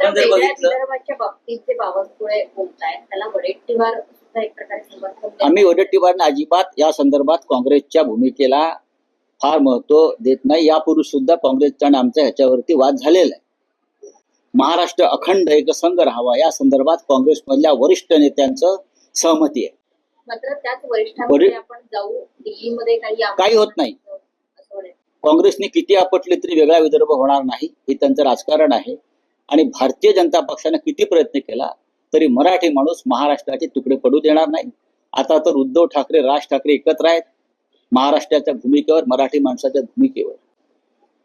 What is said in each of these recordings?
आपण जर बघितलं विदर्भाच्या बाबतीत जे बावनकुळे बोलतायत त्याला वडेट्टीवार सुद्धा एक प्रकारे समर्थन देतात. आम्ही वडेट्टीवारांना अजिबात या संदर्भात काँग्रेसच्या भूमिकेला फार महत्व देत नाही. यापूर्वी सुद्धा काँग्रेसचा आणि आमचा ह्याच्यावरती वाद झालेला आहे. महाराष्ट्र अखंड एकसंघ राहावा या संदर्भात काँग्रेसमधल्या वरिष्ठ नेत्यांचं सहमती आहे. मात्र त्याच वरिष्ठांमध्ये आपण जाऊ दिल्लीमध्ये काही होत नाही. असं वाटतं. काँग्रेसने किती आपटले तरी वेगळा विदर्भ होणार नाही, हे त्यांचं राजकारण आहे. आणि भारतीय जनता पक्षाने किती प्रयत्न केला तरी मराठी माणूस महाराष्ट्राचे तुकडे पडू देणार नाही. आता तर उद्धव ठाकरे, राज ठाकरे एकत्र आहेत महाराष्ट्राच्या भूमिकेवर, मराठी माणसाच्या भूमिकेवर.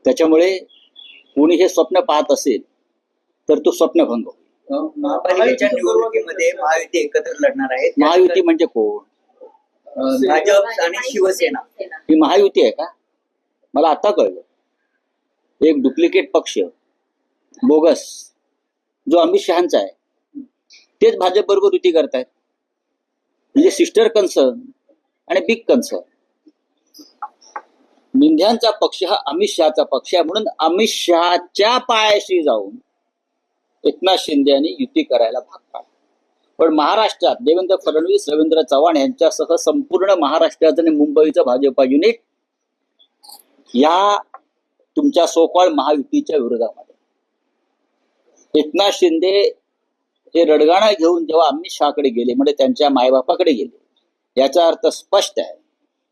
त्याच्यामुळे कोणी हे स्वप्न पाहत असेल तर तो स्वप्नभंग होईल. महापालिकेच्या निवडणुकीमध्ये महायुती एकत्र लढणार आहेत. महायुती म्हणजे कोण? भाजप आणि शिवसेना. ही महायुती आहे का? मला आता कळलं. एक डुप्लिकेट पक्ष, बोगस, जो अमित शहाचा आहे, तेच भाजप बरोबर युती करतायत. म्हणजे सिस्टर कन्सर्न आणि बिग कन्सर्न. मिंध्यांचा पक्ष हा अमित शहाचा पक्ष आहे, म्हणून अमित शहाच्या पायाशी जाऊन एकनाथ शिंदे यांनी युती करायला भाग पाडला. पण महाराष्ट्रात देवेंद्र फडणवीस, रवींद्र चव्हाण यांच्यासह संपूर्ण महाराष्ट्राचं आणि मुंबईचं भाजपा युनिट या तुमच्या सोकॉल महायुतीच्या विरोधामध्ये. एकनाथ शिंदे हे रडगाणा घेऊन जेव्हा अमित शहाकडे गेले, म्हणजे त्यांच्या मायबापाकडे गेले, याचा अर्थ स्पष्ट आहे,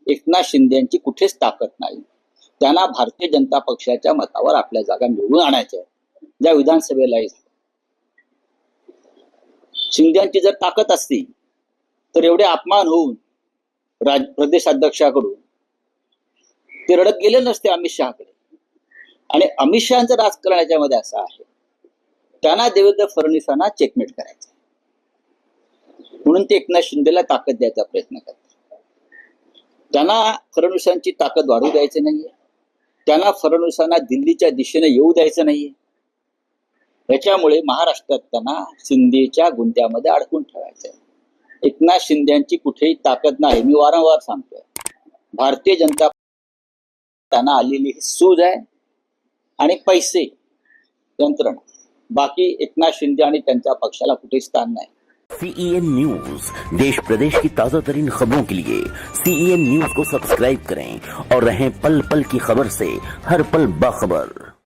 एकनाथ शिंदे यांची कुठेच ताकद नाही. त्यांना भारतीय जनता पक्षाच्या मतावर आपल्या जागा निवडून आणायच्या आहेत, ज्या विधानसभेलाही. शिंदेची जर ताकद असती तर एवढे अपमान होऊन प्रदेशाध्यक्षाकडून ते रडत गेले नसते अमित शहाकडे. आणि अमित शहाचं राजकारण याच्यामध्ये असं आहे, त्यांना देवेंद्र फडणवीसांना चेकमेट करायचं, म्हणून ते एकनाथ शिंदेला ताकद द्यायचा प्रयत्न करतात. त्यांना फडणवीसांची ताकद वाढू द्यायची नाहीये, त्यांना फडणवीसांना दिल्लीच्या दिशेने येऊ द्यायचं नाहीये. याच्यामुळे महाराष्ट्रात त्यांना शिंदेच्या गुंत्यामध्ये अडकून ठेवायचंय. एकनाथ शिंदेची कुठेही ताकद नाही. मी वारंवार सांगतोय, भारतीय जनता त्यांना आलेली ही सूज आहे आणि पैसे, यंत्रणा. बाकी एकनाथ शिंदे आणि त्यांच्या पक्षाला कुठेही स्थान नाही. CEN न्यूज, देश प्रदेश की ताजा तरीन खबरों के लिए CEN न्यूज को सब्सक्राइब करें और रहें पल पल की खबर से हर पल बाखबर।